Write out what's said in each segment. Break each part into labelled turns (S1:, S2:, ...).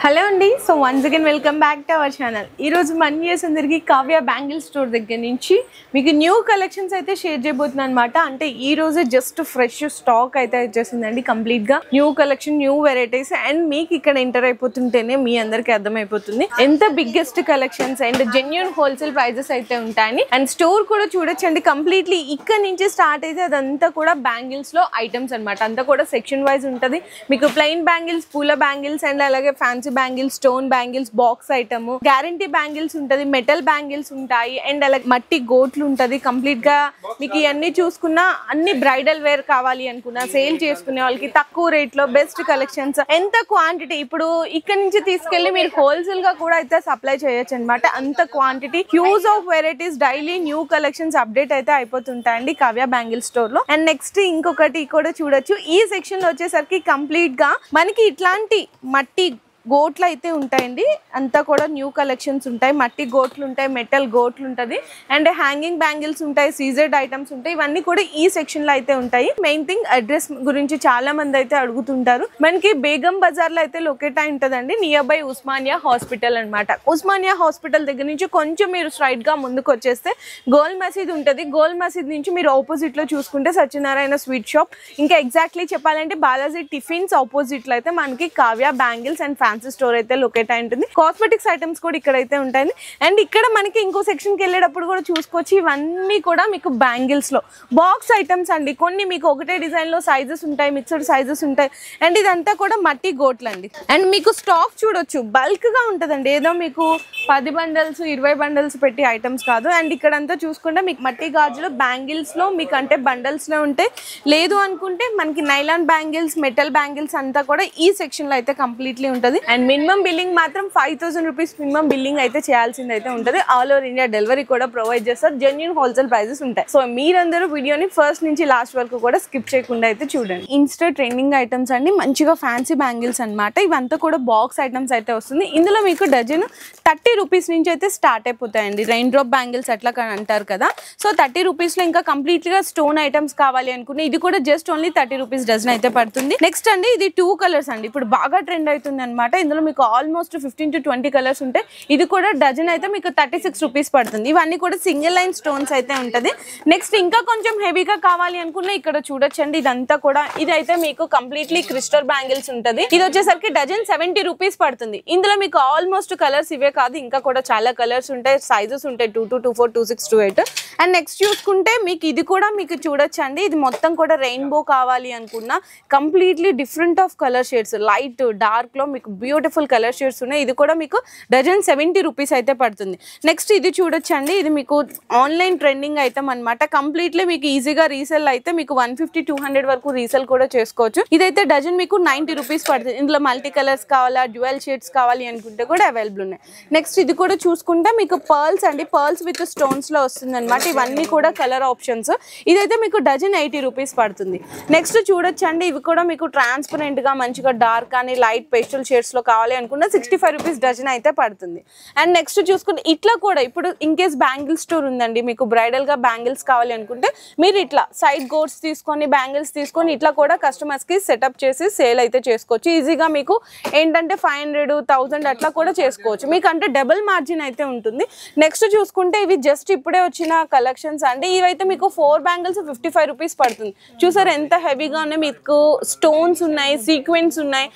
S1: Hello అండి. So once again welcome back to our channel. ఈరోజు మన వ్యూయర్స్ అందరికీ కావ్య బ్యాంగిల్ స్టోర్ దగ్గర నుంచి మీకు న్యూ కలెక్షన్స్ అయితే షేర్ చేయబోతున్నాను అనమాట. అంటే ఈ రోజు జస్ట్ ఫ్రెష్ స్టాక్ అయితే వచ్చేసిందండి. కంప్లీట్గా new collection, new varieties. And మీకు ఇక్కడ ఎంటర్ అయిపోతుంటేనే మీ అందరికీ అర్థమైపోతుంది ఎంత biggest collections and genuine wholesale prices అయితే ఉంటాయని. అండ్ స్టోర్ కూడా చూడొచ్చండి. కంప్లీట్లీ ఇక్కడ నుంచి స్టార్ట్ అయితే అదంతా కూడా బ్యాంగిల్స్ లో ఐటమ్స్ అనమాట. అంతా కూడా సెక్షన్ వైజ్ ఉంటుంది. మీకు ప్లెయిన్ బ్యాంగిల్స్, పూల బ్యాంగిల్స్ అండ్ అలాగే fancy bangles, stone bangles, box item, guarantee bangles ఉంటది, మెటల్ బ్యాంగిల్స్ ఉంటాయి అండ్ అలాగే మట్టి గోట్లు ఉంటది. కంప్లీట్ గా మీకు ఇవన్నీ చూసుకున్నా అన్ని బ్రైడల్ వేర్ కావాలి అనుకున్నా, సేల్ చేసుకునే వాళ్ళకి తక్కువ రేట్ లో బెస్ట్ కలెక్షన్స్, ఎంత క్వాంటిటీ ఇప్పుడు ఇక్కడ నుంచి తీసుకెళ్లి మీరు హోల్సేల్ గా కూడా అయితే సప్లై చేయొచ్చు అనమాట. అంత quantity, huge of varieties, daily new collections update అయితే అయిపోతుంటాయండి కావ్య బ్యాంగిల్ స్టోర్ లో. అండ్ నెక్స్ట్ ఇంకొకటి కూడా చూడొచ్చు. ఈ సెక్షన్ లో వచ్చేసరికి కంప్లీట్ గా మనకి ఇట్లాంటి మట్టి గోట్లు అయితే ఉంటాయండి. అంతా కూడా న్యూ కలెక్షన్స్ ఉంటాయి. మట్టి గోట్లు ఉంటాయి, మెటల్ గోట్లు ఉంటుంది అండ్ హ్యాంగింగ్ బ్యాంగిల్స్ ఉంటాయి, సీజర్డ్ ఐటమ్స్ ఉంటాయి. ఇవన్నీ కూడా ఈ సెక్షన్ లో అయితే ఉంటాయి. మెయిన్ థింగ్ అడ్రస్ గురించి చాలా మంది అయితే అడుగుతుంటారు. మనకి బేగం బజార్ లో అయితే లొకేట్ అయి ఉంటుందండి, నియర్ బై ఉస్మానియా హాస్పిటల్ అనమాట. ఉస్మానియా హాస్పిటల్ దగ్గర నుంచి కొంచెం మీరు స్ట్రైట్ గా ముందుకు వచ్చేస్తే గోల్ మసీద్ ఉంటుంది. గోల్ మసీద్ నుంచి మీరు ఆపోజిట్ లో చూసుకుంటే సత్యనారాయణ స్వీట్ షాప్, ఇంకా ఎగ్జాక్ట్లీ చెప్పాలంటే బాలాజీ టిఫిన్స్ ఆపోజిట్ లో అయితే మనకి Kavya bangles and fancy store అయితే లొకేట్ అయి ఉంటుంది. కాస్మెటిక్స్ ఐటమ్స్ కూడా ఇక్కడైతే ఉంటాయి. అండ్ ఇక్కడ మనకి ఇంకో సెక్షన్ కి వెళ్ళేటప్పుడు కూడా చూసుకోవచ్చు. ఇవన్నీ కూడా మీకు బ్యాంగిల్స్ లో బాక్స్ ఐటమ్స్ అండి. కొన్ని మీకు ఒకటే డిజైన్ లో సైజెస్ ఉంటాయి, మిక్స్డ్ సైజెస్ ఉంటాయి. అండ్ ఇదంతా కూడా మట్టి గోట్లు అండి. అండ్ మీకు స్టాక్ చూడొచ్చు, బల్క్ గా ఉంటదండి. ఏదో మీకు 10 బండల్స్ 20 బండల్స్ పెట్టి ఐటమ్స్ కాదు. అండ్ ఇక్కడంతా చూసుకుంటే మీకు మట్టి గాజులు బ్యాంగిల్స్ లో మీకు అంటే బండల్స్ లో ఉంటాయి. లేదు అనుకుంటే మనకి నైలాన్ బ్యాంగిల్స్, మెటల్ బ్యాంగిల్స్ అంతా కూడా ఈ సెక్షన్ లో అయితే కంప్లీట్లీ ఉంటుంది. అండ్ మినిమం బిల్లింగ్ మాత్రం 5000 రూపీస్ మినిమం బిల్లింగ్ అయితే చేయాల్సింది అయితే ఉంటుంది. ఆల్ ఓవర్ ఇండియా డెలివరీ కూడా ప్రొవైడ్ చేస్తారు. జెన్యూన్ హోల్సేల్ ప్రైజెస్ ఉంటాయి. సో మీరందరూ వీడియోని ఫస్ట్ నుంచి లాస్ట్ వరకు కూడా స్కిప్ చేయకుండా అయితే చూడండి. ఇన్స్టా ట్రెండింగ్ ఐటమ్స్ అండి, మంచిగా ఫ్యాన్సీ బ్యాంగిల్స్ అనమాట. ఇవంతా కూడా బాక్స్ ఐటమ్స్ అయితే వస్తుంది. ఇందులో మీకు డజన్ 30 రూపీస్ నుంచి అయితే స్టార్ట్ అయిపోతాయండి. రెయిన్ డ్రాప్ బ్యాంగిల్స్ అట్లా అంటారు కదా. సో 30 రూపీస్ లో ఇంకా కంప్లీట్ గా స్టోన్ ఐటమ్స్ కావాలి అనుకుని ఇది కూడా జస్ట్ ఓన్లీ 30 రూపీస్ డజన్ అయితే పడుతుంది. నెక్స్ట్ అండి ఇది 2 కలర్స్ అండి. ఇప్పుడు బాగా ట్రెండ్ అవుతుంది అనమాట. ఇందులో మీకు ఆల్మోస్ట్ 15 to 20 కలర్స్ ఉంటాయి. ఇది కూడా డజన్ అయితే మీకు 36 రూపీస్ పడుతుంది. ఇవన్నీ కూడా సింగిల్ లైన్ స్టోన్స్ అయితే ఉంటది. నెక్స్ట్ ఇంకా కొంచెం హెవీగా కావాలి అనుకున్న ఇక్కడ చూడొచ్చండి. ఇదంతా కూడా ఇదైతే మీకు కంప్లీట్లీ క్రిస్టల్ బ్యాంగిల్స్ ఉంటది. ఇది వచ్చేసరికి డజన్ 70 రూపీస్ పడుతుంది. ఇందులో మీకు ఆల్మోస్ట్ కలర్స్ ఇవే కాదు, ఇంకా కూడా చాలా కలర్స్ ఉంటాయి, సైజెస్ ఉంటాయి 2 to 2, 4, 2, 6, 2, 8. అండ్ నెక్స్ట్ చూసుకుంటే మీకు ఇది కూడా మీకు చూడొచ్చండి. ఇది మొత్తం కూడా రెయిన్బో కావాలి అనుకున్న completely different of colour shades, light dark లో మీకు బ్యూటిఫుల్ కలర్ షేడ్స్ ఉన్నాయి. ఇది కూడా మీకు డజన్ 70 రూపీస్ అయితే పడుతుంది. నెక్స్ట్ ఇది చూడొచ్చండి. ఇది మీకు ఆన్లైన్ ట్రెండింగ్ ఐటమ్ అనమాట. కంప్లీట్లీ మీకు ఈజీగా రీసెల్ అయితే మీకు 150-200 వరకు రీసెల్ కూడా చేసుకోవచ్చు. ఇదైతే డజన్ మీకు 90 రూపీస్ పడుతుంది. ఇందులో మల్టీ కలర్స్ కావాలా, డ్యూయల్ షేడ్స్ కావాలి అనుకుంటే కూడా అవైలబుల్ ఉన్నాయి. నెక్స్ట్ ఇది కూడా చూసుకుంటే మీకు పర్ల్స్ అండి, పర్ల్స్ విత్ స్టోన్స్ లో వస్తుంది అనమాట. ఇవన్నీ కూడా కలర్ ఆప్షన్స్. ఇదైతే మీకు డజన్ 80 రూపీస్ పడుతుంది. నెక్స్ట్ చూడొచ్చండి. ఇవి కూడా మీకు ట్రాన్స్పరెంట్ గా మంచిగా డార్క్ అని లైట్ పేస్టల్ షేడ్స్ లో కావాలి అనుకున్న 65 రూపీస్ డజన్ అయితే పడుతుంది. అండ్ నెక్స్ట్ చూసుకుంటే ఇట్లా కూడా ఇప్పుడు ఇన్ కేస్ బ్యాంగిల్ స్టోర్ ఉందండి, మీకు బ్రైడల్ గా బ్యాంగిల్స్ కావాలి అనుకుంటే మీరు ఇట్లా సైడ్ గోట్స్ తీసుకొని బ్యాంగిల్స్ తీసుకొని ఇట్లా కూడా కస్టమర్స్ కి సెటప్ చేసి సేల్ అయితే చేసుకోవచ్చు. ఈజీగా మీకు ఏంటంటే 500-1000 అట్లా కూడా చేసుకోవచ్చు. మీకు అంటే డబుల్ మార్జిన్ అయితే ఉంటుంది. నెక్స్ట్ చూసుకుంటే ఇవి జస్ట్ ఇప్పుడే వచ్చిన కలెక్షన్స్ అండి. ఇవైతే మీకు 4 బ్యాంగిల్స్ 55 రూపీస్ పడుతుంది. చూసారు ఎంత హెవీగా ఉన్నాయి. మీకు స్టోన్స్ ఉన్నాయి, సీక్వెన్స్ ఉన్నాయి,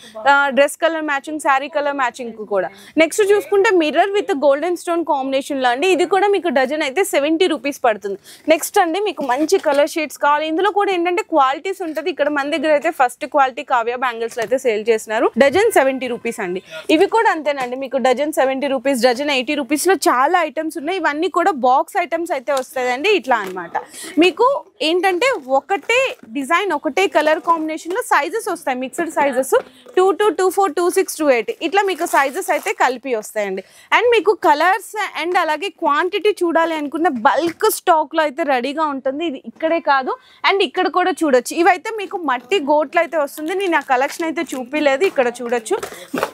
S1: dress colour matching, sari colour matching కూడా. నెక్స్ట్ చూసుకుంటే mirror with golden stone combination లో అండి. ఇది కూడా మీకు డజన్ అయితే 70 రూపీస్ పడుతుంది. నెక్స్ట్ అండి మీకు మంచి కలర్ షేడ్స్ కావాలి. ఇందులో కూడా ఏంటంటే క్వాలిటీస్ ఉంటుంది. ఇక్కడ మన దగ్గర అయితే ఫస్ట్ క్వాలిటీ కావ్య బ్యాంగిల్స్ అయితే సేల్ చేస్తున్నారు. డజన్ 70 రూపీస్ అండి. ఇవి కూడా అంతేనండి. మీకు డజన్ 70 రూపీస్, డజన్ 80 రూపీస్ లో చాలా ఐటమ్స్ ఉన్నాయి. ఇవన్నీ కూడా బాక్స్ ఐటమ్స్ అయితే వస్తాయండి. ఇట్లా అనమాట. మీకు ఏంటంటే ఒకటే డిజైన్, ఒకటే కలర్ కాంబినేషన్ లో సైజెస్ వస్తాయి. మిక్స్డ్ సైజెస్ 2 to 2, 4, 2, 6, 2, 8 ఇట్లా మీకు సైజెస్ అయితే కలిపి వస్తాయండి. అండ్ మీకు కలర్స్ అండ్ అలాగే క్వాంటిటీ చూడాలి అనుకున్న బల్క్ స్టాక్ లో అయితే రెడీగా ఉంటుంది. ఇది ఇక్కడే కాదు అండ్ ఇక్కడ కూడా చూడొచ్చు. ఇవైతే మీకు మట్టి గోట్లు అయితే వస్తుంది. నేను ఆ కలెక్షన్ అయితే చూపిలేదు. ఇక్కడ చూడొచ్చు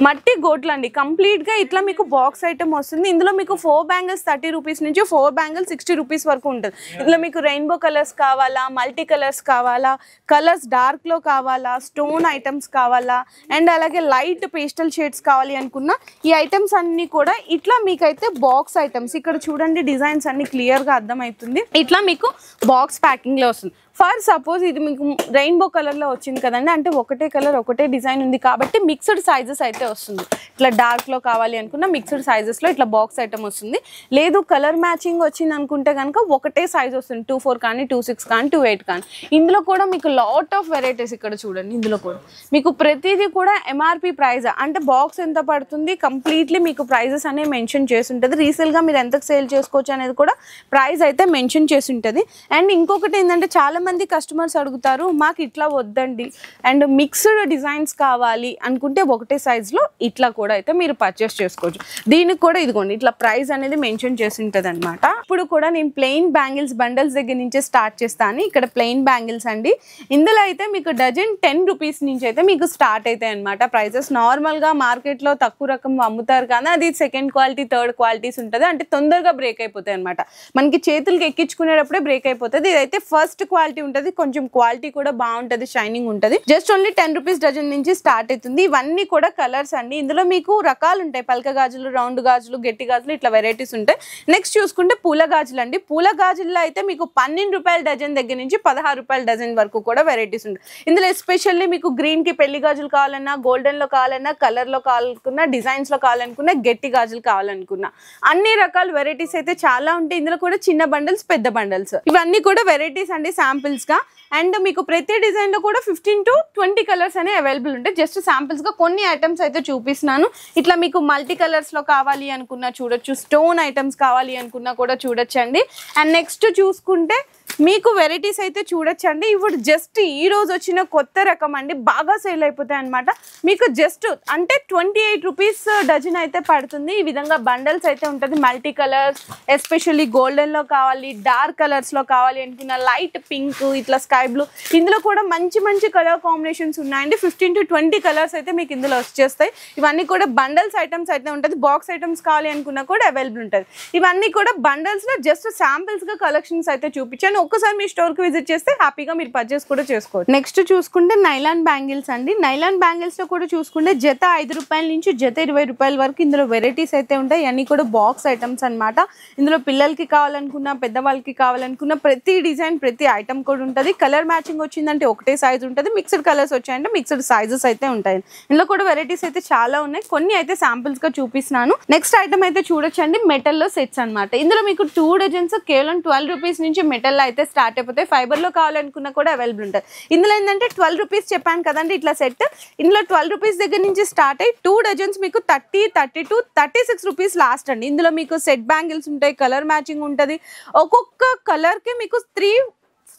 S1: మట్టి గోట్లు అండి. కంప్లీట్ గా ఇట్లా మీకు బాక్స్ ఐటమ్ వస్తుంది. ఇందులో మీకు 4 బ్యాంగిల్స్ 30 రూపీస్ నుంచి 4 బ్యాంగిల్స్ 60 రూపీస్ వరకు ఉంటుంది. ఇందులో మీకు రెయిన్బో కలర్స్ కావాలా, మల్టీ కలర్స్ కావాలా, కలర్స్ డార్క్లో కావాలా, స్టోన్ ఐటమ్స్ కావాలా, అండ్ అలాగే లైట్ పేస్టల్ షేడ్స్ కావాలి అనుకున్న ఈ ఐటమ్స్ అన్ని కూడా ఇట్లా మీకైతే బాక్స్ ఐటమ్స్ ఇక్కడ చూడండి, డిజైన్స్ అన్ని క్లియర్గా అర్థమవుతుంది. ఇట్లా మీకు బాక్స్ ప్యాకింగ్లో వస్తుంది. ఫర్ సపోజ్ ఇది మీకు రెయిన్బో కలర్లో వచ్చింది కదండి, అంటే ఒకటే కలర్ ఒకటే డిజైన్ ఉంది కాబట్టి మిక్స్డ్ సైజెస్ అయితే వస్తుంది. ఇట్లా డార్క్లో కావాలి అనుకున్న మిక్స్డ్ సైజెస్లో ఇట్లా బాక్స్ ఐటమ్ వస్తుంది. లేదు కలర్ మ్యాచింగ్ వచ్చింది అనుకుంటే కనుక ఒకటే సైజ్ వస్తుంది, 24 కానీ 26 కానీ 28 కానీ. ఇందులో కూడా మీకు లాట్ ఆఫ్ వెరైటీస్ ఇక్కడ చూడండి. ఇందులో కూడా మీకు ప్రతిదీ కూడా ఎంఆర్పి ప్రైస్, అంటే బాక్స్ ఎంత పడుతుంది కంప్లీట్లీ మీకు ప్రైజెస్ అనేవి మెన్షన్ చేసి ఉంటుంది. రీసేల్గా మీరు ఎంతకు సేల్ చేసుకోవచ్చు అనేది కూడా ప్రైస్ అయితే మెన్షన్ చేసి ఉంటుంది. అండ్ ఇంకొకటి ఏంటంటే చాలా మంది కస్టమర్స్ అడుగుతారు మాకు ఇట్లా వద్దండి అండ్ మిక్స్డ్ డిజైన్స్ కావాలి అనుకుంటే ఒకటే సైజులో ఇట్లా కూడా అయితే మీరు పర్చేస్ చేసుకోవచ్చు. దీనికి కూడా ఇదిగోండి ఇట్లా ప్రైస్ అనేది మెన్షన్ చేసి ఉంటుంది అనమాట. ఇప్పుడు కూడా నేను ప్లెయిన్ బ్యాంగిల్స్ బండల్స్ దగ్గర నుంచే స్టార్ట్ చేస్తాను. ఇక్కడ ప్లెయిన్ బ్యాంగిల్స్ అండి, ఇందులో అయితే మీకు డజన్ 10 రూపీస్ నుంచి అయితే మీకు స్టార్ట్ అవుతాయి అనమాట. ప్రైజెస్ నార్మల్గా మార్కెట్లో తక్కువ రకం అమ్ముతారు కానీ అది సెకండ్ క్వాలిటీ థర్డ్ క్వాలిటీస్ ఉంటుంది, అంటే తొందరగా బ్రేక్ అయిపోతాయి అనమాట. మనకి చేతులకి ఎక్కించుకునేటప్పుడే బ్రేక్ అయిపోతుంది. ఇదైతే ఫస్ట్ క్వాలిటీ ఉంటుంది, కొంచెం క్వాలిటీ కూడా బాగుంటుంది, షైనింగ్ ఉంటుంది. జస్ట్ ఓన్లీ 10 రూపీస్ డజన్ నుంచి స్టార్ట్ అవుతుంది. ఇవన్నీ కూడా కలర్స్ అండి. ఇందులో మీకు రకాలు ఉంటాయి, పలక గాజులు, రౌండ్ గాజులు, గట్టి గాజులు, ఇట్లా వెరైటీస్ ఉంటాయి. నెక్స్ట్ చూసుకుంటే పూల గాజులు అండి. పూల గాజుల్లో అయితే మీకు 12 రూపాయల డజన్ దగ్గర నుంచి 16 రూపాయల డజన్ వరకు కూడా వెరైటీస్ ఉంటాయి. ఇందులో ఎస్పెషల్లీ మీకు గ్రీన్ కి పెళ్లి గాజులు కావాలన్నా, గోల్డెన్ లో కావాలన్నా, కలర్ లో కావాలనుకున్నా, డిజైన్స్ లో కావాలనుకున్నా, గట్టి గాజులు కావాలనుకున్నా అన్ని రకాల వెరైటీస్ అయితే చాలా ఉంటాయి. ఇందులో కూడా చిన్న బండల్స్, పెద్ద బండల్స్, ఇవన్నీ కూడా వెరైటీస్ అండి శాంపిల్స్ గా. అండ్ మీకు ప్రతి డిజైన్ లో కూడా 15 to 20 కలర్స్ అనేవి అవైలబుల్ ఉంటాయి. జస్ట్ శాంపిల్స్ గా కొన్ని ఐటమ్స్ అయితే చూపిస్తున్నాను. ఇట్లా మీకు మల్టీ కలర్స్ లో కావాలి అనుకున్నా చూడొచ్చు, స్టోన్ ఐటమ్స్ కావాలి అనుకున్నా కూడా చూడొచ్చండి. అండ్ నెక్స్ట్ చూసుకుంటే మీకు వెరైటీస్ అయితే చూడొచ్చండి. ఇప్పుడు జస్ట్ ఈ రోజు వచ్చిన కొత్త రకం అండి, బాగా సేల్ అయిపోతాయి అనమాట. మీకు జస్ట్ అంటే 28 రూపీస్ డజన్ అయితే పడుతుంది. ఈ విధంగా బండల్స్ అయితే ఉంటుంది. మల్టీ కలర్స్, ఎస్పెషల్లీ గోల్డెన్ లో కావాలి, డార్క్ కలర్స్ లో కావాలి అనుకున్న, లైట్ పింక్, ఇట్లా స్కై బ్లూ, ఇందులో కూడా మంచి మంచి కలర్ కాంబినేషన్స్ ఉన్నాయండి. 15 to 20 కలర్స్ అయితే మీకు ఇందులో వచ్చేస్తాయి. ఇవన్నీ కూడా బండల్స్ ఐటమ్స్ అయితే ఉంటుంది. బాక్స్ ఐటమ్స్ కావాలి అనుకున్నా కూడా అవైలబుల్ ఉంటుంది. ఇవన్నీ కూడా బండల్స్ లో జస్ట్ శాంపిల్స్ గా కలెక్షన్స్ అయితే చూపించాను. ఒక్కసారి మీ స్టోర్ కి విజిట్ చేస్తే హ్యాపీగా మీరు పర్చేస్ కూడా చేసుకోవచ్చు. నెక్స్ట్ చూసుకుంటే నైలాన్ బ్యాంగిల్స్ అండి. నైలాన్ బ్యాంగిల్స్ లో కూడా చూసుకుంటే జత 5 రూపాయల నుంచి జత 20 రూపాయల వరకు ఇందులో వెరైటీస్ అయితే ఉంటాయి. అన్ని కూడా బాక్స్ ఐటమ్స్ అనమాట. ఇందులో పిల్లలకి కావాలనుకున్నా, పెద్దవాళ్ళకి కావాలనుకున్న ప్రతి డిజైన్, ప్రతి ఐటమ్ కూడా ఉంటుంది. కలర్ మ్యాచింగ్ వచ్చిందంటే ఒకటే సైజ్ ఉంటుంది, మిక్స్డ్ కలర్స్ వచ్చాయంటే మిక్స్డ్ సైజెస్ అయితే ఉంటాయి. ఇందులో కూడా వెరైటీస్ అయితే చాలా ఉన్నాయి. కొన్ని అయితే శాంపిల్స్ గా చూపిస్తున్నాను. నెక్స్ట్ ఐటమ్ అయితే చూడొచ్చండి, మెటల్ లో సెట్స్ అనమాట. ఇందులో మీకు 2 డజన్స్ కేవలం 12 రూపీస్ నుంచి మెటల్ అయితే స్టార్ట్ అయిపోతాయి. ఫైబర్ లో కావాలనుకున్నా కూడా అవైలబుల్ ఉంటుంది. ఇందులో ఏంటంటే 12 రూపీస్ చెప్పాను కదండి ఇట్లా సెట్. ఇందులో 12 రూపీస్ దగ్గర నుంచి స్టార్ట్ అయ్యి 2 డజన్స్ మీకు 30, 32, 36 రూపీస్ లాస్ట్ అండి. ఇందులో మీకు సెట్ బ్యాంగిల్స్ ఉంటాయి, కలర్ మ్యాచింగ్ ఉంటుంది. ఒక్కొక్క కలర్ కి మీకు 3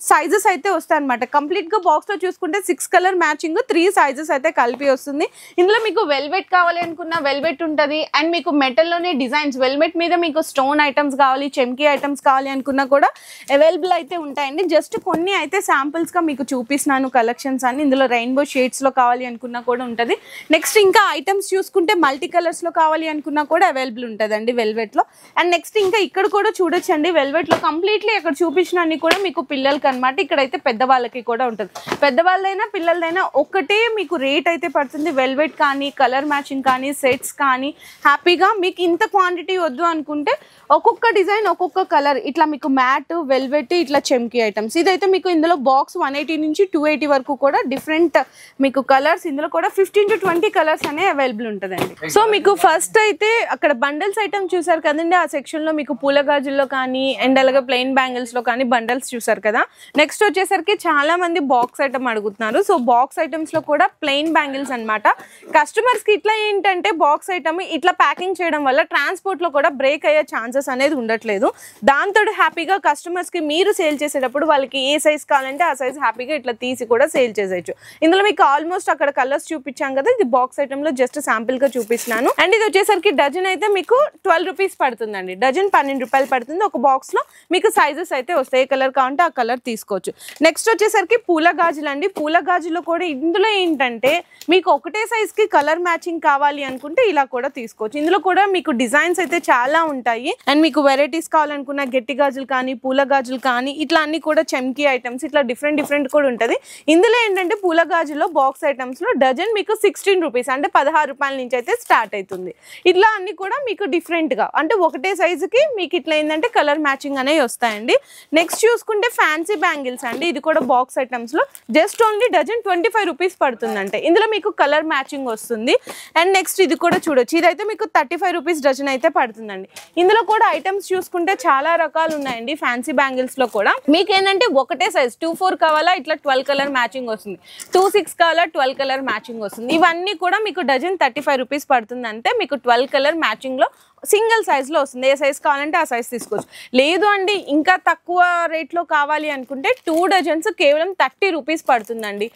S1: సైజెస్ అయితే వస్తాయి అనమాట. కంప్లీట్ గా బాక్స్ లో చూసుకుంటే 6 కలర్ మ్యాచింగ్ 3 సైజెస్ అయితే కలిపి వస్తుంది. ఇందులో మీకు వెల్వెట్ కావాలి అనుకున్న వెల్వెట్ ఉంటుంది. అండ్ మీకు మెటల్ లోనే డిజైన్స్, వెల్వెట్ మీద మీకు స్టోన్ ఐటమ్స్ కావాలి, చెమ్కీ ఐటమ్స్ కావాలి అనుకున్నా కూడా అవైలబుల్ అయితే ఉంటాయండి. జస్ట్ కొన్ని అయితే శాంపిల్స్ గా మీకు చూపిస్తున్నాను కలెక్షన్స్ అన్ని. ఇందులో రెయిన్బో షేడ్స్ లో కావాలి అనుకున్నా కూడా ఉంటుంది. నెక్స్ట్ ఇంకా ఐటమ్స్ చూసుకుంటే మల్టీ కలర్స్ లో కావాలి అనుకున్నా కూడా అవైలబుల్ ఉంటుందండి వెల్వెట్ లో. అండ్ నెక్స్ట్ ఇంకా ఇక్కడ కూడా చూడొచ్చండి, వెల్వెట్ లో కంప్లీట్లీ ఇక్కడ చూపించిన అన్ని కూడా మీకు పిల్లలకి అనమాట. ఇక్కడైతే పెద్దవాళ్ళకి కూడా ఉంటుంది. పెద్దవాళ్ళైనా పిల్లలైనా ఒకటే మీకు రేట్ అయితే పడుతుంది. వెల్వెట్ కానీ, కలర్ మ్యాచింగ్ కానీ, సెట్స్ కానీ హ్యాపీగా మీకు ఇంత క్వాంటిటీ వద్దు అనుకుంటే ఒక్కొక్క డిజైన్, ఒక్కొక్క కలర్, ఇట్లా మీకు మ్యాట్, వెల్వెట్, ఇట్లా చెమ్కీ ఐటమ్స్. ఇదైతే మీకు ఇందులో బాక్స్ 180 నుంచి 280 వరకు కూడా డిఫరెంట్ మీకు కలర్స్, ఇందులో కూడా 15 to 20 కలర్స్ అనే అవైలబుల్ ఉంటుందండి. సో మీకు ఫస్ట్ అయితే అక్కడ బండల్స్ ఐటమ్ చూసారు కదండి, ఆ సెక్షన్ లో మీకు పూల గాజుల్లో కానీ అండ్ అలాగే ప్లెయిన్ బ్యాంగిల్స్ లో కానీ బండల్స్ చూసారు కదా. నెక్స్ట్ వచ్చేసరికి చాలా మంది బాక్స్ ఐటమ్ అడుగుతున్నారు. సో బాక్స్ ఐటమ్స్ లో కూడా ప్లెయిన్ బ్యాంగిల్స్ అనమాట. కస్టమర్స్ కి ఇట్లా ఏంటంటే బాక్స్ ఐటమ్ ఇట్లా ప్యాకింగ్ చేయడం వల్ల ట్రాన్స్పోర్ట్ లో కూడా బ్రేక్ అయ్యే ఛాన్సెస్ అనేది ఉండట్లేదు. దాంతో హ్యాపీగా కస్టమర్స్ కి మీరు సేల్ చేసేటప్పుడు వాళ్ళకి ఏ సైజ్ కావాలంటే ఆ సైజ్ హ్యాపీగా ఇట్లా తీసి కూడా సేల్ చేసేయచ్చు. ఇందులో మీకు ఆల్మోస్ట్ అక్కడ కలర్స్ చూపించాం కదా, ఇది బాక్స్ ఐటమ్ లో జస్ట్ శాంపిల్ గా చూపిస్తున్నాను. అండ్ ఇది వచ్చేసరికి డజన్ అయితే మీకు 12 రూపీస్ పడుతుందండి. డజన్ 12 రూపాయలు పడుతుంది. ఒక బాక్స్ లో మీకు సైజెస్ అయితే వస్తాయి, ఏ కలర్ కావాలంటే ఆ కలర్ తీసుకోవచ్చు. నెక్స్ట్ వచ్చేసరికి పూల గాజులు అండి. పూల గాజులో కూడా ఇందులో ఏంటంటే మీకు ఒకటే సైజ్కి కలర్ మ్యాచింగ్ కావాలి అనుకుంటే ఇలా కూడా తీసుకోవచ్చు. ఇందులో కూడా మీకు డిజైన్స్ అయితే చాలా ఉంటాయి. అండ్ మీకు వెరైటీస్ కావాలనుకున్న గట్టి గాజులు కానీ పూల గాజులు కానీ ఇట్లా అన్ని కూడా చెమ్కీ ఐటమ్స్ ఇట్లా డిఫరెంట్ కూడా ఉంటుంది. ఇందులో ఏంటంటే పూల గాజులో బాక్స్ ఐటమ్స్ లో డజన్ మీకు 16 రూపీస్ అంటే 16 రూపాయల నుంచి అయితే స్టార్ట్ అవుతుంది. ఇట్లా అన్ని కూడా మీకు డిఫరెంట్ గా అంటే ఒకటే సైజుకి మీకు ఇట్లా ఏంటంటే కలర్ మ్యాచింగ్ అనేవి వస్తాయండి. నెక్స్ట్ చూసుకుంటే ఫ్యాన్సీ బ్యాంగిల్స్ అండి. ఇది కూడా బాక్స్ ఐటమ్స్ లో జస్ట్ ఓన్లీ డజన్ 25 రూపీస్ పడుతుందంటే ఇందులో మీకు కలర్ మ్యాచింగ్ వస్తుంది. అండ్ నెక్స్ట్ ఇది కూడా చూడొచ్చు, ఇదైతే మీకు 35 రూపీస్ డజన్ అయితే పడుతుందండి. ఇందులో కూడా ఐటమ్స్ చూసుకుంటే చాలా రకాలు ఉన్నాయండి. ఫ్యాన్సీ బ్యాంగిల్స్ లో కూడా మీకు ఏంటంటే ఒకటే సైజ్ 24 కావాలా ఇట్లా 12 కలర్ మ్యాచింగ్ వస్తుంది, 26 కావాలా 12 కలర్ మ్యాచింగ్ వస్తుంది. ఇవన్నీ కూడా మీకు డజన్ 35 రూపీస్ పడుతుంది. అంటే మీకు 12 కలర్ మ్యాచింగ్ లో సింగిల్ సైజ్ లో వస్తుంది. ఏ సైజ్ కావాలంటే ఆ సైజ్ తీసుకోవచ్చు. లేదు అండి ఇంకా తక్కువ రేట్ లో కావాలి అనుకుంటే 2 డజన్స్ కేవలం 30 రూపీస్ పడుతుందండి.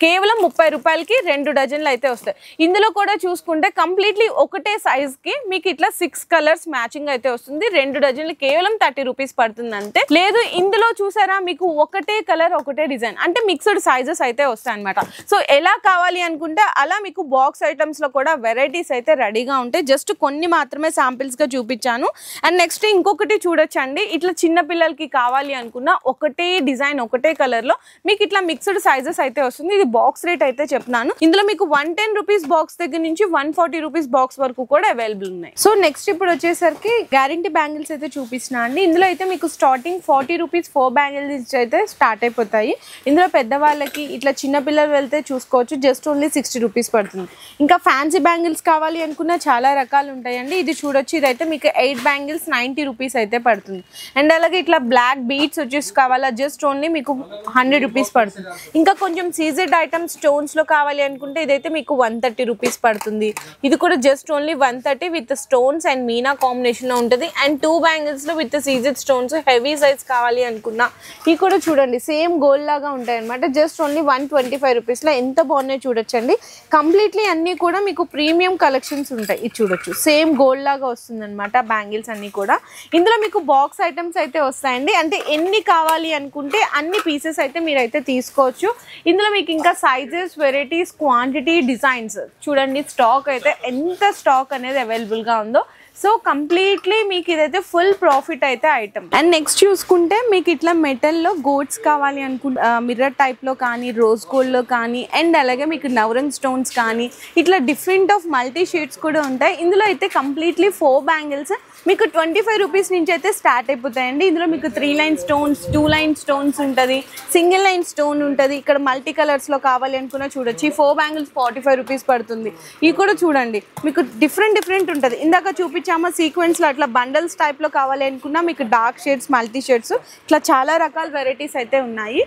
S1: కేవలం 30 రూపాయలకి 2 డజన్లు అయితే వస్తాయి. ఇందులో కూడా చూసుకుంటే కంప్లీట్లీ ఒకటే సైజ్ కి మీకు ఇట్లా 6 కలర్స్ మ్యాచింగ్ అయితే వస్తుంది. 2 డజన్లు కేవలం 30 రూపీస్ పడుతుంది అంతే. లేదు ఇందులో చూసారా మీకు ఒకటే కలర్ ఒకటే డిజైన్ అంటే మిక్స్డ్ సైజెస్ అయితే వస్తాయి అనమాట. సో ఎలా కావాలి అనుకుంటే అలా మీకు బాక్స్ ఐటమ్స్ లో కూడా వెరైటీస్ అయితే రెడీగా ఉంటాయి. జస్ట్ కొన్ని మాత్రమే శాంపిల్స్ గా చూపించాను. అండ్ నెక్స్ట్ ఇంకొకటి చూడొచ్చండి, ఇట్లా చిన్న పిల్లలకి కావాలి అనుకున్న ఒకటే డిజైన్ ఒకటే కలర్ లో మీకు ఇట్లా మిక్స్డ్ సైజెస్ అయితే వస్తుంది. ఇది బాక్స్ రేట్ అయితే చెప్తున్నాను. ఇందులో మీకు 110 రూపీస్ బాక్స్ దగ్గర నుంచి 140 రూపీస్ బాక్స్ వరకు కూడా అవైలబుల్ ఉన్నాయి. సో నెక్స్ట్ ఇప్పుడు వచ్చేసరికి గ్యారంటీ బ్యాంగిల్స్ అయితే చూపిస్తున్నా అండి. ఇందులో అయితే మీకు స్టార్టింగ్ 40 రూపీస్ 4 బ్యాంగిల్స్ అయితే స్టార్ట్ అయిపోతాయి. ఇందులో పెద్దవాళ్ళకి ఇట్లా చిన్న పిల్లలు వెళ్తే చూసుకోవచ్చు జస్ట్ ఓన్లీ 60 రూపీస్ పడుతుంది. ఇంకా ఫ్యాన్సీ బ్యాంగిల్స్ కావాలి అనుకున్న చాలా రకాలు ఉంటాయండి. ఇది చూడొచ్చు, ఇదైతే మీకు 8 బ్యాంగిల్స్ 90 రూపీస్ అయితే పడుతుంది. అండ్ అలాగే ఇట్లా బ్లాక్ బీడ్స్ వచ్చేసి కావాలా జస్ట్ ఓన్లీ మీకు 100 రూపీస్ పడుతుంది. ఇంకా కొంచెం సీజెడ్ ఐటమ్స్ స్టోన్స్ లో కావాలి అనుకుంటే ఇదైతే మీకు 130 రూపీస్ పడుతుంది. ఇది కూడా just only 130 with stones and Meena combination లో ఉంటుంది. అండ్ 2 బ్యాంగిల్స్ లో with CZ stones heavy size కావాలి అనుకున్నా ఇవి కూడా చూడండి సేమ్ గోల్డ్ లాగా ఉంటాయి అనమాట. జస్ట్ ఓన్లీ 125 రూపీస్ లో ఎంత బాగున్నాయి చూడొచ్చండి. కంప్లీట్లీ అన్ని కూడా మీకు ప్రీమియం కలెక్షన్స్ ఉంటాయి. ఇది చూడొచ్చు సేమ్ గోల్డ్ లాగా వస్తుంది అనమాట బ్యాంగిల్స్ అన్ని కూడా. ఇందులో మీకు బాక్స్ ఐటమ్స్ అయితే వస్తాయండి. అంటే ఎన్ని కావాలి అనుకుంటే అన్ని పీసెస్ అయితే మీరైతే తీసుకోవచ్చు. ఇందులో మీకు ఇంకా సైజెస్ వెరైటీస్ క్వాంటిటీ డిజైన్స్ చూడండి. స్టాక్ అయితే ఎంత స్టాక్ అనేది అవైలబుల్ గా ఉందో. సో కంప్లీట్లీ మీకు ఇదైతే ఫుల్ ప్రాఫిట్ అయితే ఐటమ్. అండ్ నెక్స్ట్ చూసుకుంటే మీకు ఇట్లా మెటల్లో గోడ్స్ కావాలి అనుకుంటే మిర్రర్ టైప్ లో కానీ రోజ్ గోల్డ్ లో కానీ అండ్ అలాగే మీకు నవరంగ్ స్టోన్స్ కానీ ఇట్లా డిఫరెంట్ ఆఫ్ మల్టీ షేడ్స్ కూడా ఉంటాయి. ఇందులో అయితే కంప్లీట్లీ 4 బ్యాంగిల్స్ మీకు 25 రూపీస్ నుంచి అయితే స్టార్ట్ అయిపోతాయండి. ఇందులో మీకు 3 లైన్ స్టోన్స్ 2 లైన్ స్టోన్స్ ఉంటుంది, సింగిల్ లైన్ స్టోన్ ఉంటుంది. ఇక్కడ మల్టీ కలర్స్ లో కావాలి అనుకున్నా చూడొచ్చు. ఈ 4 బ్యాంగిల్స్ 45 రూపీస్ పడుతుంది. ఇవి కూడా చూడండి మీకు డిఫరెంట్ ఉంటుంది. ఇందాక చూపించామా సీక్వెన్స్ లో అట్లా బండల్స్ టైప్ లో కావాలి అనుకున్నా మీకు డార్క్ షేడ్స్ మల్టీ షేడ్స్ ఇట్లా చాలా రకాల వెరైటీస్ అయితే ఉన్నాయి.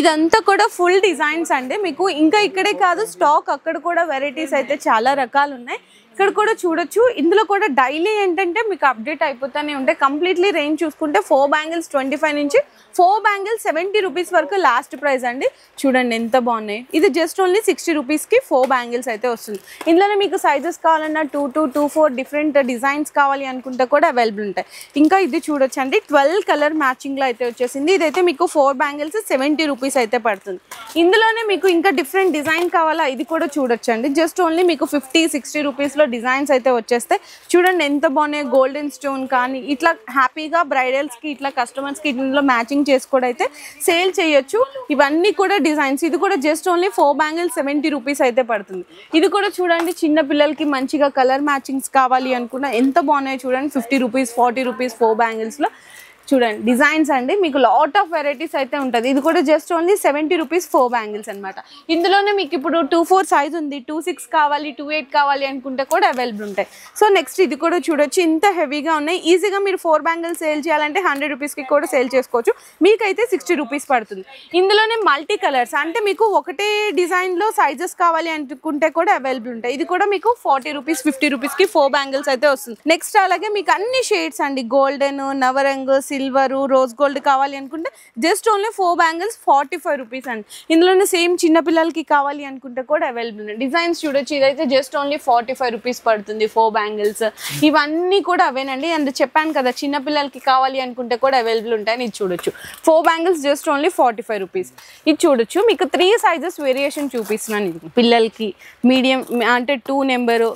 S1: ఇదంతా కూడా ఫుల్ డిజైన్స్ అండి. మీకు ఇంకా ఇక్కడే కాదు స్టాక్ అక్కడ కూడా వెరైటీస్ అయితే చాలా రకాలు ఉన్నాయి. ఇక్కడ కూడా చూడొచ్చు. ఇందులో కూడా డైలీ ఏంటంటే మీకు అప్డేట్ అయిపోతూనే ఉంటాయి. కంప్లీట్లీ రేంజ్ చూసుకుంటే 4 బ్యాంగిల్స్ 25 నుంచి 4 బ్యాంగిల్స్ 70 రూపీస్ వరకు లాస్ట్ ప్రైస్ అండి. చూడండి ఎంత బాగున్నాయి. ఇది జస్ట్ ఓన్లీ 60 రూపీస్కి 4 బ్యాంగిల్స్ అయితే వస్తుంది. ఇందులోనే మీకు సైజెస్ కావాలన్నా 2 to 24 డిఫరెంట్ డిజైన్స్ కావాలి అనుకుంటే కూడా అవైలబుల్ ఉంటాయి. ఇంకా ఇది చూడొచ్చు అండి 12 కలర్ మ్యాచింగ్లో అయితే వచ్చేసింది. ఇదైతే మీకు 4 బ్యాంగిల్స్ 70 రూపీస్ అయితే పడుతుంది. ఇందులోనే మీకు ఇంకా డిఫరెంట్ డిజైన్ కావాలా ఇది కూడా చూడొచ్చు అండి. జస్ట్ ఓన్లీ మీకు 50-60 రూపీస్లో డిజైన్స్ అయితే వచ్చేస్తాయి. చూడండి ఎంత బాగున్నాయి. గోల్డెన్ స్టోన్ కానీ ఇట్లా హ్యాపీగా బ్రైడల్స్కి ఇట్లా కస్టమర్స్కి ఇందులో మ్యాచింగ్ చేసుకొని అయితే సేల్ చేయొచ్చు. ఇవన్నీ కూడా డిజైన్స్. ఇది కూడా జస్ట్ ఓన్లీ 4 బ్యాంగిల్స్ 70 రూపీస్ అయితే పడుతుంది. ఇది కూడా చూడండి చిన్న పిల్లలకి మంచిగా కలర్ మ్యాచింగ్స్ కావాలి అనుకున్నా ఎంత బాగున్నాయో చూడండి. 50 రూపీస్ 40 రూపీస్ 4 బ్యాంగిల్స్లో చూడండి డిజైన్స్ అండి. మీకు లాట్ ఆఫ్ వెరైటీస్ అయితే ఉంటుంది. ఇది కూడా జస్ట్ ఓన్లీ 70 రూపీస్ 4 బ్యాంగిల్స్ అనమాట. ఇందులోనే మీకు ఇప్పుడు 24 సైజ్ ఉంది, 26 కావాలి 28 కావాలి అనుకుంటే కూడా అవైలబుల్ ఉంటాయి. సో నెక్స్ట్ ఇది కూడా చూడొచ్చు ఇంత హెవీగా ఉన్నాయి. ఈజీగా మీరు 4 బ్యాంగిల్స్ సేల్ చేయాలంటే 100 రూపీస్కి కూడా సేల్ చేసుకోవచ్చు. మీకైతే 60 రూపీస్ పడుతుంది. ఇందులోనే మల్టీ కలర్స్ అంటే మీకు ఒకటే డిజైన్లో సైజెస్ కావాలి అనుకుంటే కూడా అవైలబుల్ ఉంటాయి. ఇది కూడా మీకు 40 రూపీస్ 50 రూపీస్కి 4 బ్యాంగిల్స్ అయితే వస్తుంది. నెక్స్ట్ అలాగే మీకు అన్ని షేడ్స్ అండి. Golden, Navrang, silver rose gold కావాలి అనుకుంటే జస్ట్ ఓన్లీ 4 బ్యాంగిల్స్ 45 రూపీస్ అండి. ఇందులోనే సేమ్ చిన్నపిల్లలకి కావాలి అనుకుంటే కూడా అవైలబుల్ ఉన్నాయి. డిజైన్స్ చూడొచ్చు, ఇదైతే జస్ట్ ఓన్లీ 45 రూపీస్ పడుతుంది 4 బ్యాంగిల్స్. ఇవన్నీ కూడా అవేనండి. అండ్ చెప్పాను కదా చిన్నపిల్లలకి కావాలి అనుకుంటే కూడా అవైలబుల్ ఉంటాయని. ఇది చూడొచ్చు 4 బ్యాంగిల్స్ జస్ట్ ఓన్లీ 45 రూపీస్. ఇది చూడొచ్చు, మీకు 3 సైజెస్ వేరియేషన్ చూపిస్తున్నాను. ఇది పిల్లలకి మీడియం అంటే 2 నెంబరు,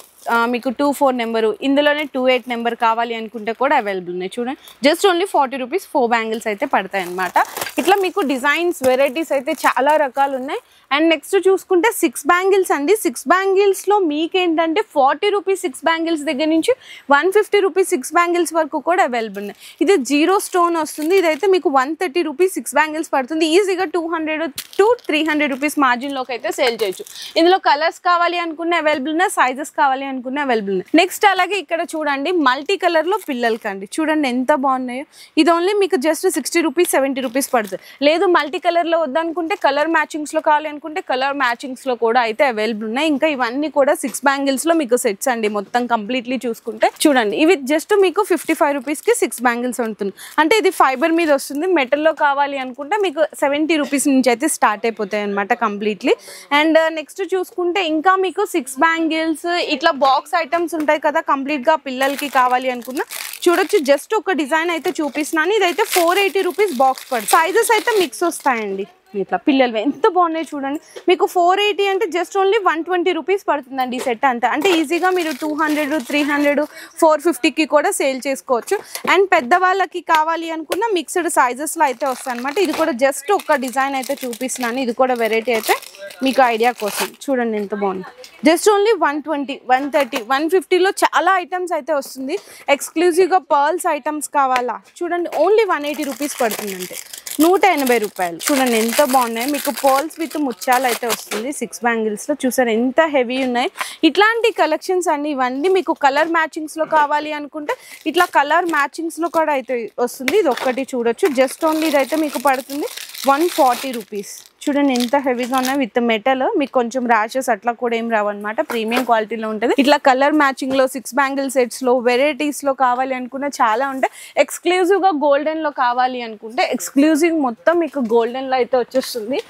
S1: మీకు 2-4 నెంబరు, ఇందులోనే 2-8 నెంబర్ కావాలి అనుకుంటే కూడా అవైలబుల్ ఉన్నాయి. చూడండి జస్ట్ ఓన్లీ 40 రూపీస్ 4 బ్యాంగిల్స్ అయితే పడతాయి అనమాట. ఇట్లా మీకు డిజైన్స్ వెరైటీస్ అయితే చాలా రకాలు ఉన్నాయి. అండ్ నెక్స్ట్ చూసుకుంటే 6 బ్యాంగిల్స్ అండి. 6 బ్యాంగిల్స్లో మీకేంటంటే 40 రూపీస్ 6 బ్యాంగిల్స్ దగ్గర నుంచి 150 రూపీస్ 6 బ్యాంగిల్స్ వరకు కూడా అవైలబుల్ ఉన్నాయి. ఇది 0 స్టోన్ వస్తుంది. ఇదైతే మీకు 130 రూపీస్ 6 బ్యాంగిల్స్ పడుతుంది. ఈజీగా 200 to 300 రూపీస్ మార్జిన్లోకి అయితే సేల్ చేయొచ్చు. ఇందులో కలర్స్ కావాలి అనుకున్న అవైలబుల్ ఉన్నాయి, సైజెస్ కావాలి అనుకున్న అవైలబుల్ ఉన్నాయి. నెక్స్ట్ అలాగే ఇక్కడ చూడండి మల్టీ కలర్లో పిల్లలకి అండి. చూడండి ఎంత బాగున్నాయో. ఇది ఓన్లీ మీకు జస్ట్ 60 రూపీస్ 70 రూపీస్ పడుతుంది. లేదు మల్టీ కలర్లో వద్దనుకుంటే కలర్ మ్యాచింగ్స్లో కావాలి అనుకుంటే కలర్ మ్యాచింగ్స్లో కూడా అయితే అవైలబుల్ ఉన్నాయి. ఇంకా ఇవన్నీ కూడా 6 బ్యాంగిల్స్లో మీకు సెట్స్ అండి. మొత్తం కంప్లీట్లీ చూసుకుంటే చూడండి ఇవి జస్ట్ మీకు 55 రూపీస్కి 6 బ్యాంగిల్స్ ఉంటుంది. అంటే ఇది ఫైబర్ మీద వస్తుంది. మెటల్లో కావాలి అనుకుంటే మీకు 70 రూపీస్ నుంచి అయితే స్టార్ట్ అయిపోతాయి అనమాట కంప్లీట్లీ. అండ్ నెక్స్ట్ చూసుకుంటే ఇంకా మీకు 6 బ్యాంగిల్స్ ఇట్లా బాక్స్ ఐటమ్స్ ఉంటాయి కదా కంప్లీట్గా పిల్లలకి కావాలి అనుకున్న చూడొచ్చు. జస్ట్ ఒక డిజైన్ అయితే చూపిస్తున్నాను. ఇదైతే 480 రూపీస్ బాక్స్ పడుతుంది. సైజెస్ అయితే మిక్స్ వస్తాయండి. ఇట్లా పిల్లలు ఎంత బాగున్నాయి చూడండి. మీకు 480 అంటే జస్ట్ ఓన్లీ 120 రూపీస్ పడుతుందండి ఈ సెట్ అంతా. అంటే ఈజీగా మీరు 200 300 450కి కూడా సేల్ చేసుకోవచ్చు. అండ్ పెద్దవాళ్ళకి కావాలి అనుకున్న మిక్స్డ్ సైజెస్లో అయితే వస్తాయి అనమాట. ఇది కూడా జస్ట్ ఒక డిజైన్ అయితే చూపిస్తున్నాను. ఇది కూడా వెరైటీ అయితే మీకు ఐడియా కోసం చూడండి ఎంత బాగుంది. జస్ట్ ఓన్లీ 120 130 150లో చాలా ఐటమ్స్ అయితే వస్తుంది. ఎక్స్క్లూజివ్గా పర్ల్స్ ఐటమ్స్ కావాలా చూడండి ఓన్లీ 180 రూపీస్ పడుతుందంటే 180 రూపాయలు. చూడండి ఎంత బాగున్నాయి. మీకు పర్ల్స్ విత్ ముత్యాలు అయితే వస్తుంది 6 బ్యాంగిల్స్లో. చూసారు ఎంత హెవీ ఉన్నాయి. ఇట్లాంటి కలెక్షన్స్ అన్ని ఇవన్నీ మీకు కలర్ మ్యాచింగ్స్లో కావాలి అనుకుంటే ఇట్లా కలర్ మ్యాచింగ్స్లో కూడా అయితే వస్తుంది. ఇది ఒక్కటి చూడొచ్చు. జస్ట్ ఓన్లీ ఇదైతే మీకు పడుతుంది 140 రూపీస్. చూడండి ఎంత హెవీగా ఉన్నాయి. విత్ మెటల్ మీకు కొంచెం ర్యాషెస్ అట్లా కూడా ఏం రావన్నమాట. ప్రీమియం క్వాలిటీలో ఉంటుంది. ఇట్లా కలర్ మ్యాచింగ్లో 6 బ్యాంగిల్ సెట్స్లో వెరైటీస్లో కావాలి అనుకున్న చాలా ఉంటాయి. ఎక్స్క్లూజివ్గా గోల్డెన్లో కావాలి అనుకుంటే ఎక్స్క్లూజివ్ మొత్తం మీకు గోల్డెన్లో అయితే వచ్చేస్తుంది.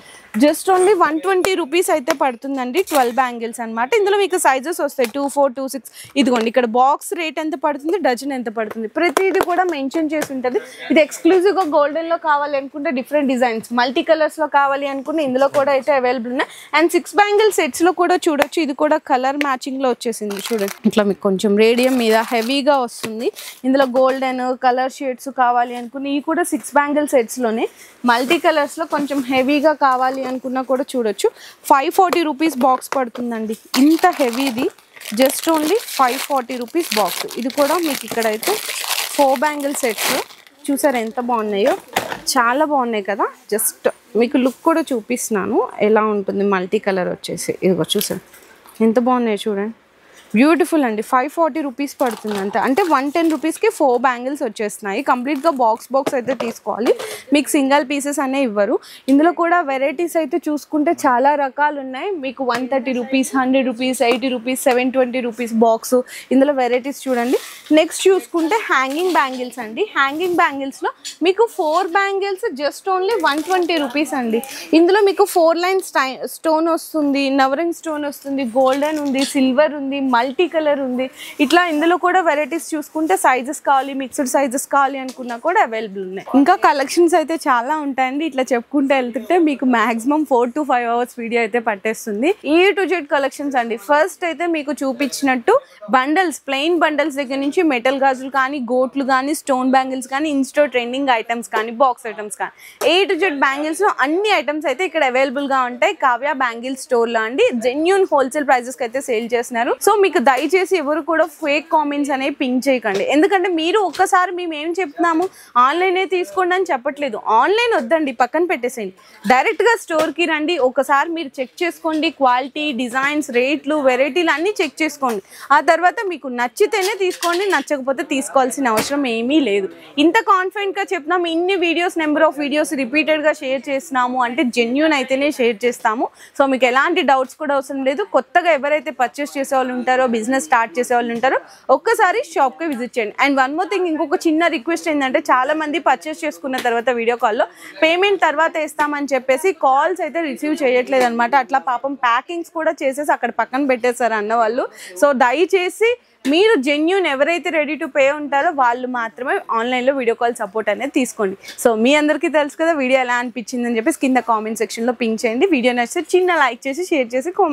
S1: జస్ట్ ఓన్లీ 120 రూపీస్ అయితే పడుతుందండి 12 బ్యాంగిల్స్ అనమాట. ఇందులో మీకు సైజెస్ వస్తాయి 2, 4, 2, 6. ఇదిగోండి ఇక్కడ బాక్స్ రేట్ ఎంత పడుతుంది, డజన్ ఎంత పడుతుంది, ప్రతిదీ కూడా మెన్షన్ చేసి ఉంటుంది. ఇది ఎక్స్క్లూజివ్గా గోల్డెన్లో కావాలి అనుకుంటే డిఫరెంట్ డిజైన్స్, మల్టీ కలర్స్లో కావాలి అనుకుంటే ఇందులో కూడా అయితే అవైలబుల్ ఉన్నాయి. అండ్ 6 బ్యాంగిల్ సెట్స్లో కూడా చూడొచ్చు. ఇది కూడా కలర్ మ్యాచింగ్లో వచ్చేసింది చూడండి. ఇట్లా మీకు కొంచెం రేడియం మీద హెవీగా వస్తుంది. ఇందులో గోల్డెన్ కలర్ షేడ్స్ కావాలి అనుకుని ఇవి కూడా 6 బ్యాంగిల్ సెట్స్లోనే మల్టీ కలర్స్లో కొంచెం హెవీగా కావాలి అనుకున్నా కూడా చూడొచ్చు. 540 రూపీస్ బాక్స్ పడుతుందండి. ఇంత హెవీది జస్ట్ ఓన్లీ 540 రూపీస్ బాక్స్. ఇది కూడా మీకు ఇక్కడైతే 4 బ్యాంగిల్ సెట్స్ చూసారు ఎంత బాగున్నాయో. చాలా బాగున్నాయి కదా. జస్ట్ మీకు లుక్ కూడా చూపిస్తున్నాను ఎలా ఉంటుంది. మల్టీ కలర్ వచ్చేసి ఇదిగో చూసారు ఎంత బాగున్నాయి చూడండి. బ్యూటిఫుల్ అండి. 540 రూపీస్ పడుతుంది అంతే. అంటే 110 రూపీస్కి 4 బ్యాంగిల్స్ వచ్చేస్తున్నాయి. కంప్లీట్గా బాక్స్ అయితే తీసుకోవాలి. మీకు సింగిల్ పీసెస్ అనే ఇవ్వరు. ఇందులో కూడా వెరైటీస్ అయితే చూసుకుంటే చాలా రకాలు ఉన్నాయి. మీకు 130 rupees 100 rupees 80 rupees 720 rupees box. ఇందులో వెరైటీస్ చూడండి. నెక్స్ట్ చూసుకుంటే హ్యాంగింగ్ బ్యాంగిల్స్ అండి. హ్యాంగింగ్ బ్యాంగిల్స్లో మీకు 4 బ్యాంగిల్స్ జస్ట్ ఓన్లీ 120 రూపీస్ అండి. ఇందులో మీకు 4 లైన్ స్టోన్ వస్తుంది, నవరింగ్ స్టోన్ వస్తుంది, గోల్డెన్ ఉంది, సిల్వర్ ఉంది, మల్టీ కలర్ ఉంది. ఇట్లా ఇందులో కూడా వెరైటీస్ చూసుకుంటే సైజెస్ కావాలి, మిక్స్డ్ సైజెస్ కావాలి అనుకున్నా కూడా అవైలబుల్ ఉన్నాయి. ఇంకా కలెక్షన్స్ అయితే చాలా ఉంటాయండి. ఇట్లా చెప్పుకుంటే వెళ్తుంటే మీకు మాక్సిమం 4 to 5 అవర్స్ వీడియో అయితే పట్టేస్తుంది. A to Z కలెక్షన్స్ అండి. ఫస్ట్ అయితే మీకు చూపించినట్టు బండల్స్, ప్లెయిన్ బండల్స్ దగ్గర నుంచి మెటల్ గాజులు కానీ, గోట్లు కానీ, స్టోన్ బ్యాంగిల్స్ కానీ, ఇన్స్టో ట్రెండింగ్ ఐటమ్స్ కానీ, బాక్స్ ఐటమ్స్ కానీ, A to Z బ్యాంగిల్స్ లో అన్ని ఐటమ్స్ అయితే ఇక్కడ అవైలబుల్ గా ఉంటాయి. కావ్య బ్యాంగిల్ స్టోర్ లో అండి. జెన్యూన్ హోల్సేల్ ప్రైజెస్ కి అయితే సేల్ చేస్తున్నారు. సో మీకు దయచేసి ఎవరు కూడా ఫేక్ కామెంట్స్ అనేవి పింక్ చేయకండి. ఎందుకంటే మీరు ఒక్కసారి మేము ఏం చెప్తున్నాము ఆన్లైనే తీసుకోండి అని చెప్పట్లేదు. ఆన్లైన్ వద్దండి, పక్కన పెట్టేసేయండి. డైరెక్ట్గా స్టోర్కి రండి. ఒకసారి మీరు చెక్ చేసుకోండి. క్వాలిటీ, డిజైన్స్, రేట్లు, వెరైటీలు అన్నీ చెక్ చేసుకోండి. ఆ తర్వాత మీకు నచ్చితేనే తీసుకోండి, నచ్చకపోతే తీసుకోవాల్సిన అవసరం ఏమీ లేదు. ఇంత కాన్ఫిడెంట్గా చెప్తున్నాము. ఇన్ని వీడియోస్, నెంబర్ ఆఫ్ వీడియోస్ రిపీటెడ్గా షేర్ చేస్తున్నాము అంటే జెన్యూన్ అయితేనే షేర్ చేస్తాము. సో మీకు ఎలాంటి డౌట్స్ కూడా అవసరం లేదు. కొత్తగా ఎవరైతే పర్చేస్ చేసే వాళ్ళు ఉంటారో ఉంటారో బిజినెస్ స్టార్ట్ చేసే వాళ్ళు ఉంటారో ఒక్కసారి షాప్కి విజిట్ చేయండి. అండ్ వన్ మోర్ థింగ్, ఇంకొక చిన్న రిక్వెస్ట్ ఏంటంటే చాలా మంది పర్చేస్ చేసుకున్న తర్వాత వీడియో కాల్లో పేమెంట్ తర్వాత ఇస్తామని చెప్పేసి కాల్స్ అయితే రిసీవ్ చేయట్లేదు అనమాట. అట్లా పాపం ప్యాకింగ్స్ కూడా చేసేసి అక్కడ పక్కన పెట్టేశారు అన్న వాళ్ళు. సో దయచేసి మీరు జెన్యూన్ ఎవరైతే రెడీ టు పే ఉంటారో వాళ్ళు మాత్రమే ఆన్లైన్లో వీడియో కాల్ సపోర్ట్ అనేది తీసుకోండి. సో మీ అందరికీ తెలుసు కదా వీడియో ఎలా అనిపించిందని చెప్పేసి కింద కామెంట్ సెక్షన్లో పింక్ చేయండి. వీడియో నచ్చితే చిన్న లైక్ చేసి షేర్ చేసి